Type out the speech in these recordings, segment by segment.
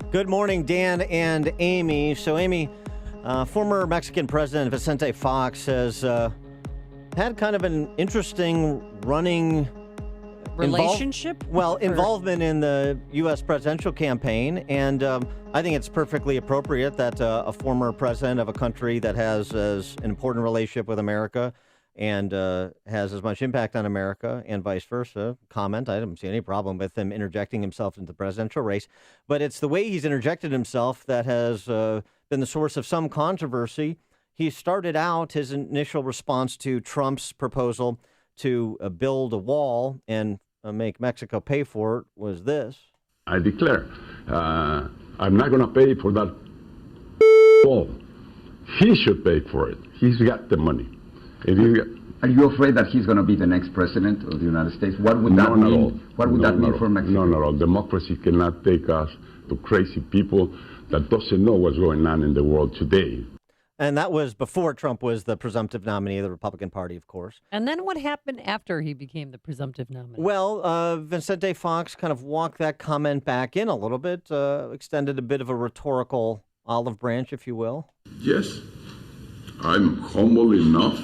Good morning, Dan and Amy. So, Amy, former Mexican President Vicente Fox has had kind of an interesting running relationship? Involvement in the U.S. presidential campaign. And I think it's perfectly appropriate that a former president of a country that has as an important relationship with America and has as much impact on America and vice versa, comment. I don't see any problem with him interjecting himself into the presidential race. But it's the way he's interjected himself that has been the source of some controversy. He started out his initial response to Trump's proposal to build a wall and make Mexico pay for it was this. I declare, I'm not going to pay for that wall. He should pay for it. He's got the money. Are you afraid that he's going to be the next president of the United States? What would that mean? What would that mean for Mexico? No, not at all. Democracy cannot take us to crazy people that doesn't know what's going on in the world today. And that was before Trump was the presumptive nominee of the Republican Party, of course. And then what happened after he became the presumptive nominee? Well, Vicente Fox kind of walked that comment back in a little bit, extended a bit of a rhetorical olive branch, if you will. Yes, I'm humble enough,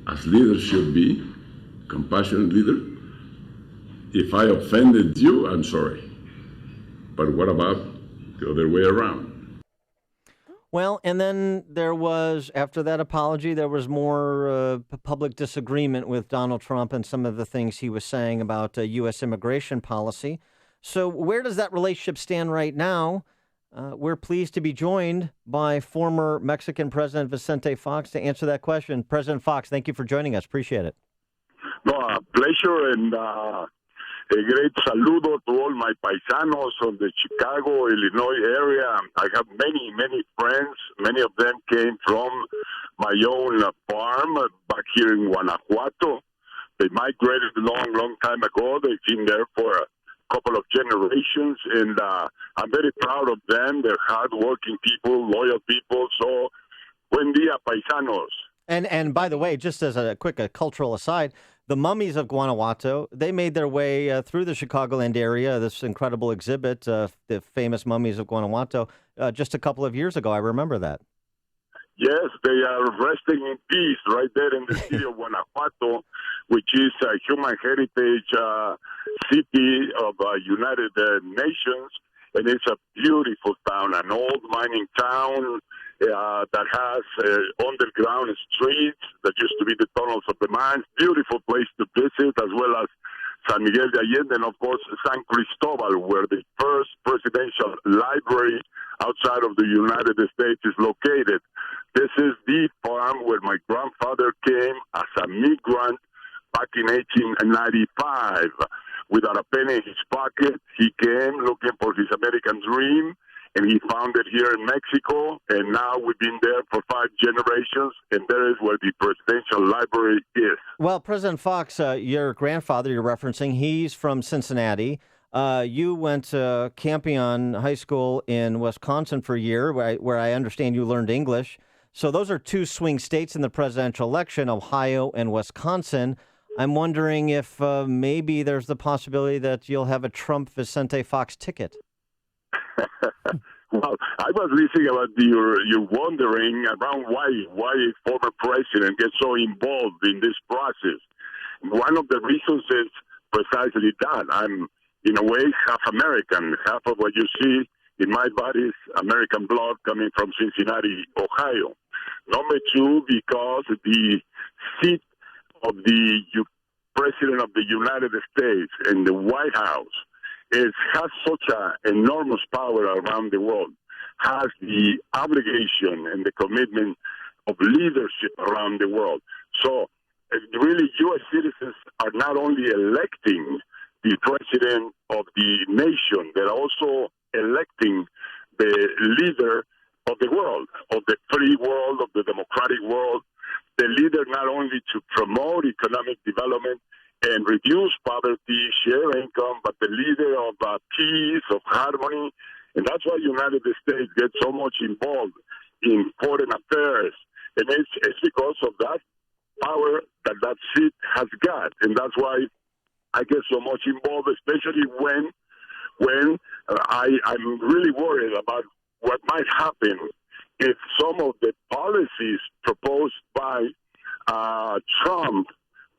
as leaders should be, compassionate leader. If I offended you, I'm sorry. But what about the other way around? Well, and then there was, after that apology, there was more public disagreement with Donald Trump and some of the things he was saying about U.S. immigration policy. So where does that relationship stand right now? We're pleased to be joined by former Mexican President Vicente Fox to answer that question. President Fox, thank you for joining us. Appreciate it. No, a pleasure, and a great saludo to all my paisanos from the Chicago, Illinois area. I have many friends. Many of them came from my own farm back here in Guanajuato. They migrated a long time ago. They've been there for a couple of generations, and I'm very proud of them. They're hardworking people, loyal people. So, buen dia, paisanos. And by the way, just as a quick cultural aside, the mummies of Guanajuato, they made their way through the Chicagoland area, this incredible exhibit, the famous mummies of Guanajuato, just a couple of years ago. I remember that. Yes, they are resting in peace right there in the city of Guanajuato, which is a human heritage city of United Nations. And it's a beautiful town, an old mining town that has underground streets that used to be the tunnels of the mines. Beautiful place to visit, as well as San Miguel de Allende, and of course San Cristobal, where the first presidential library outside of the United States is located. This is the farm where my grandfather came as a migrant back in 1895. Without a penny in his pocket, he came looking for his American dream, and he found it here in Mexico, and now we've been there for 5 generations, and there is where the presidential library is. Well, President Fox, your grandfather you're referencing, he's from Cincinnati. You went to Campion High School in Wisconsin for a year, where I understand you learned English. So those are 2 swing states in the presidential election, Ohio and Wisconsin. I'm wondering if maybe there's the possibility that you'll have a Trump Vicente Fox ticket. Well, I was listening about your wondering around why a former president gets so involved in this process. One of the reasons is precisely that. I'm, in a way, half American. Half of what you see in my body is American blood coming from Cincinnati, Ohio. Number 2, because the seat of the President of the United States in the White House has such an enormous power around the world, has the obligation and the commitment of leadership around the world. So really, U.S. citizens are not only electing the president of the nation, they're also electing the leader of the world, of the free world, of the democratic world, the leader not only to promote economic development and reduce poverty, share income, but the leader of peace, of harmony. And that's why the United States gets so much involved in foreign affairs. And it's because of that power that seat has got. And that's why I get so much involved, especially when when I'm really worried about what might happen if some of the policies proposed by Trump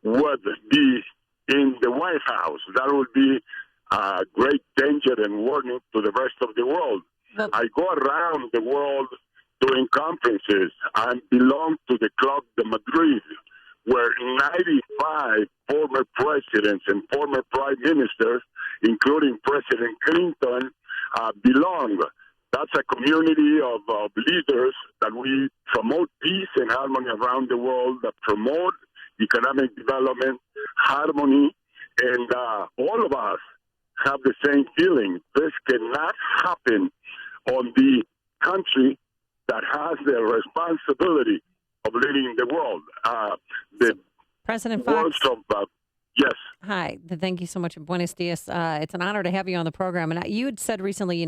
would be in the White House. That would be a great danger and warning to the rest of the world. Well, I go around the world doing conferences. I belong to the Club de Madrid, where 95 former presidents and former prime ministers, including President Clinton, belong. That's a community of leaders that we promote peace and harmony around the world, that promote economic development, harmony, and all of us have the same feeling. This cannot happen on the country that has the responsibility of leading the world. President Fox. Yes. Hi. Thank you so much. Buenos dias. It's an honor to have you on the program. And you had said recently,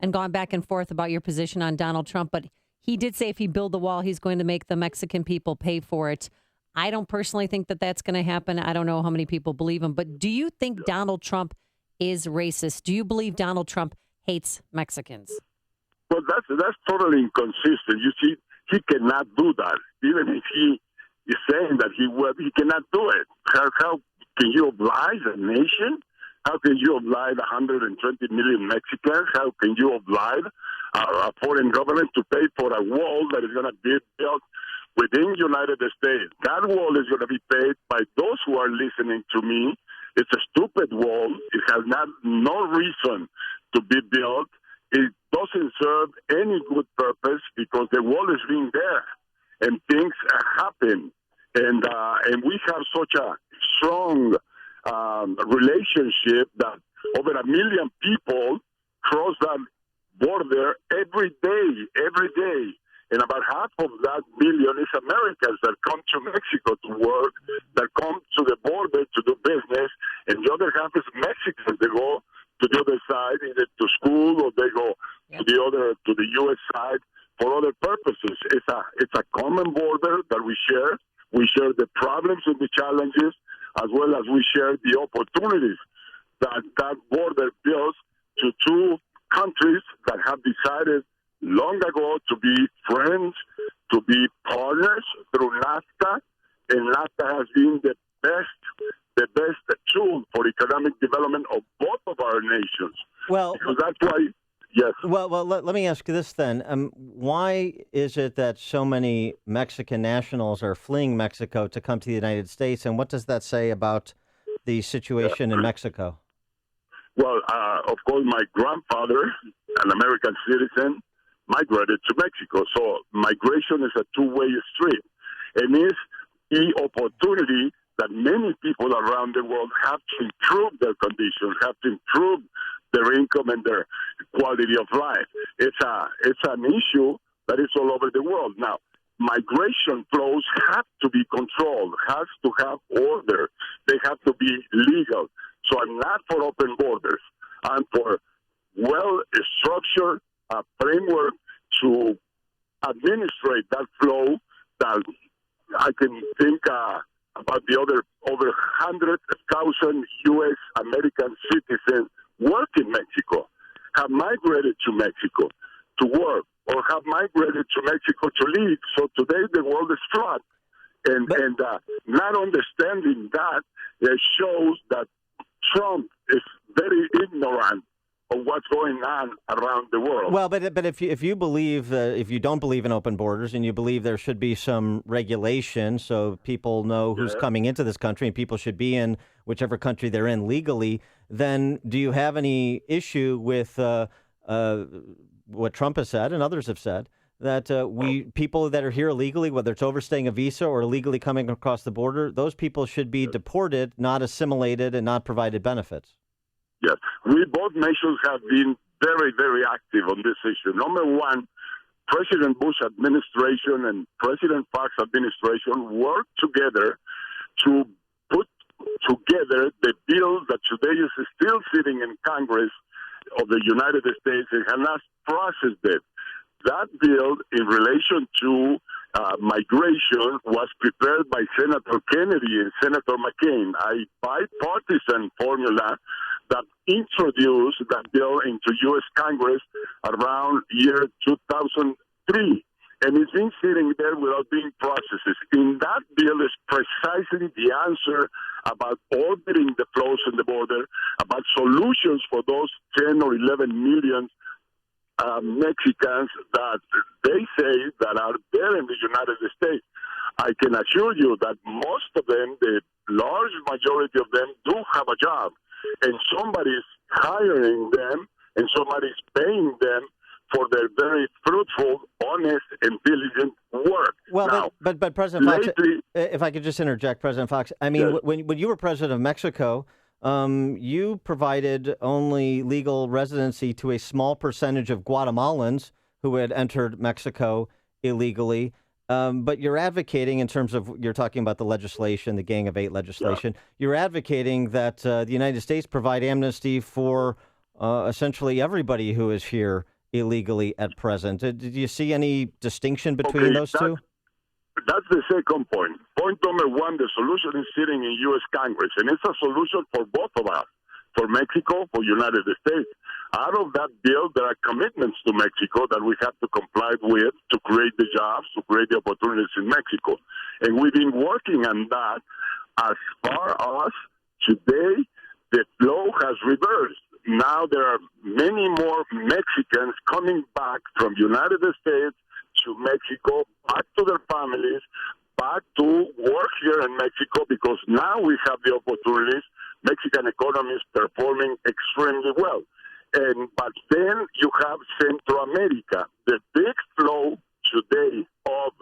and gone back and forth about your position on Donald Trump, but he did say if he build the wall, he's going to make the Mexican people pay for it. I don't personally think that that's going to happen. I don't know how many people believe him, but do you think Donald Trump is racist? Do you believe Donald Trump hates Mexicans? Well, that's totally inconsistent. You see, he cannot do that. Even if he is saying that he would, he cannot do it. How can you oblige a nation? How can you oblige 120 million Mexicans? How can you oblige a foreign government to pay for a wall that is going to be built within the United States? That wall is going to be paid by those who are listening to me. It's a stupid wall. It has no reason to be built. It doesn't serve any good purpose because the wall is being there, and things happen, and we have such a strong relationship that over 1 million people cross that border every day, and about half of that million is Americans that come to Mexico to work, that come to the border to do business, and the other half is Mexicans. They go to the other side, either to school or they go to the U.S. side for other purposes. It's a common border that we share. We share the problems and the challenges, as well as we share the opportunities that border builds to two countries that have decided long ago to be friends, to be partners through NAFTA, and NAFTA has been the best tool for economic development of both of our nations. Well, because that's why. Yes. Well, let me ask you this then. Why is it that so many Mexican nationals are fleeing Mexico to come to the United States, and what does that say about the situation in Mexico? Well, of course, my grandfather, an American citizen, migrated to Mexico. So migration is a two-way street. And it's the opportunity that many people around the world have to improve their conditions, have to improve their income and their quality of life. It's an issue that is all over the world. Now, migration flows have to be controlled, has to have order. They have to be legal. So I'm not for open borders. I'm for well-structured framework to administrate that flow. That I can think about the other over 100,000 U.S. American citizens work in Mexico, have migrated to Mexico to work, or have migrated to Mexico to live. So today the world is flat. And not understanding that shows that Trump is very ignorant of what's going on around the world. Well, but if you believe if you don't believe in open borders and you believe there should be some regulation so people know who's coming into this country and people should be in whichever country they're in legally, then do you have any issue with what Trump has said and others have said that people that are here illegally, whether it's overstaying a visa or illegally coming across the border, those people should be deported, not assimilated, and not provided benefits? Yes, both nations have been very, very active on this issue. Number one, President Bush administration and President Fox administration worked together to put together the bill that today is still sitting in Congress of the United States and has not processed it. That bill in relation to migration was prepared by Senator Kennedy and Senator McCain, a bipartisan formula that introduced that bill into U.S. Congress around year 2003. And it's been sitting there without being processed. In that bill is precisely the answer about ordering the flows in the border, about solutions for those 10 or 11 million Mexicans that they say that are there in the United States. I can assure you that most of them, the large majority of them, do have a job, and somebody's hiring them, and somebody's paying them for their very fruitful, honest, and diligent work. Well, now, but President Fox, lately, if I could just interject, President Fox, I mean, yes. when you were president of Mexico, you provided only legal residency to a small percentage of Guatemalans who had entered Mexico illegally. But you're advocating in terms of, you're talking about the legislation, the Gang of Eight legislation. Yeah. You're advocating that the United States provide amnesty for essentially everybody who is here illegally at present. Did you see any distinction between those two? That's the second point. Point number one, the solution is sitting in U.S. Congress, and it's a solution for both of us, for Mexico, for United States. Out of that bill, there are commitments to Mexico that we have to comply with to create the jobs, to create the opportunities in Mexico. And we've been working on that. As far as today, the flow has reversed. Now there are many more Mexicans coming back from United States to Mexico, back to their families, back to work here in Mexico, because now we have the opportunities. Mexican economy is performing extremely well. But then you have Central America. The big flow today of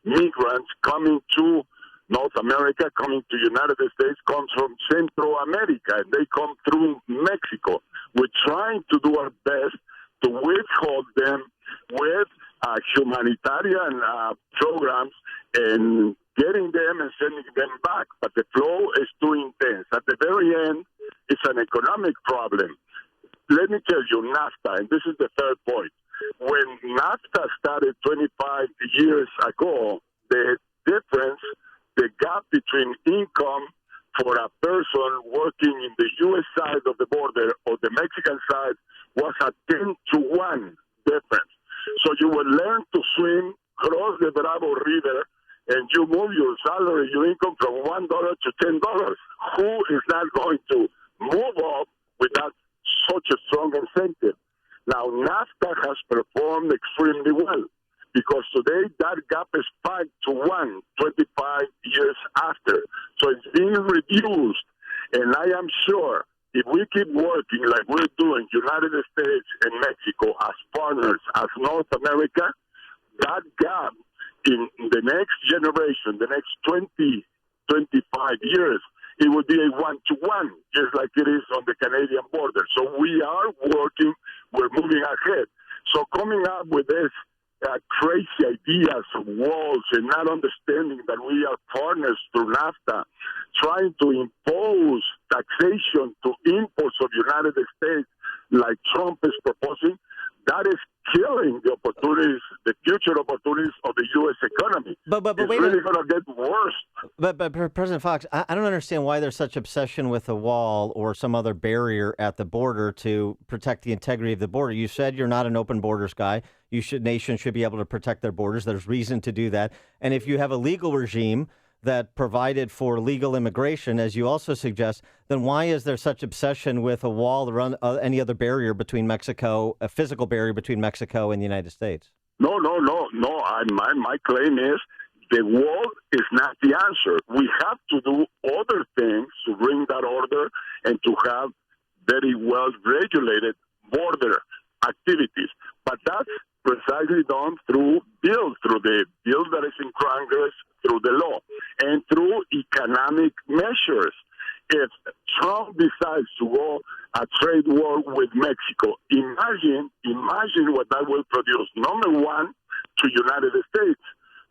migrants coming to North America, coming to United States, comes from Central America, and they come through Mexico. We're trying to do our best to withhold them with humanitarian programs and getting them and sending them back. But the flow is too intense. At the very end, it's an economic problem. Let me tell you, NAFTA, and this is the third point. When NAFTA started 25 years ago, the difference, the gap between income for a person working in the U.S. side of the border or the Mexican side was a 10-to-1 difference. So you will learn to swim, cross the Bravo River, and you move your salary, your income from $1 to $10. Who is not going to move up without such a strong incentive? Now, NAFTA has performed extremely well, because today that gap is 5-to-1, 25 years after. So it's being reduced, and I am sure if we keep working like we're doing, United States and Mexico as partners, as North America, that gap in the next generation, the next 20, 25 years, it will be a 1-to-1, just like it is on the Canadian border. So we are working, we're moving ahead. So coming up with this crazy ideas of walls and not understanding that we are partners through NAFTA, trying to impose taxation to imports of United States like Trump is proposing, that is killing the opportunities, the future opportunities of the U.S. economy. But it's wait really going to get worse. But President Fox, I don't understand why there's such obsession with a wall or some other barrier at the border to protect the integrity of the border. You said you're not an open borders guy. Nations should be able to protect their borders. There's reason to do that. And if you have a legal regime that provided for legal immigration, as you also suggest, then why is there such obsession with a wall or any other barrier between Mexico, a physical barrier between Mexico and the United States? No. My claim is the wall is not the answer. We have to do other things to bring that order and to have very well-regulated border activities. But that's precisely done through the bill that is in Congress, through the law, and through economic measures. If Trump decides to go a trade war with Mexico, imagine what that will produce. Number one, to United States,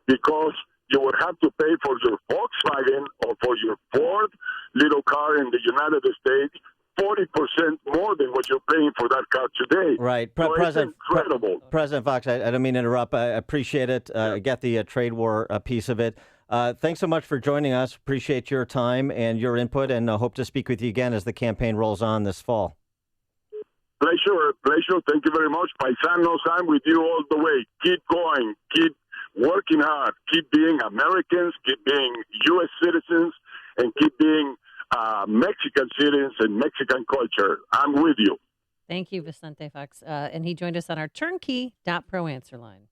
because you would have to pay for your Volkswagen or for your Ford little car in the United States 40% more than what you're paying for that car today. Right. So President, it's incredible. President Fox, I don't mean to interrupt. I appreciate it. I get the trade war piece of it. Thanks so much for joining us. Appreciate your time and your input, and hope to speak with you again as the campaign rolls on this fall. Pleasure. Thank you very much. Paisanos, I'm with you all the way. Keep going. Keep working hard. Keep being Americans. Keep being U.S. citizens. And keep being Mexican citizens and Mexican culture. I'm with you. Thank you, Vicente Fox. And he joined us on our turnkey.pro answer line.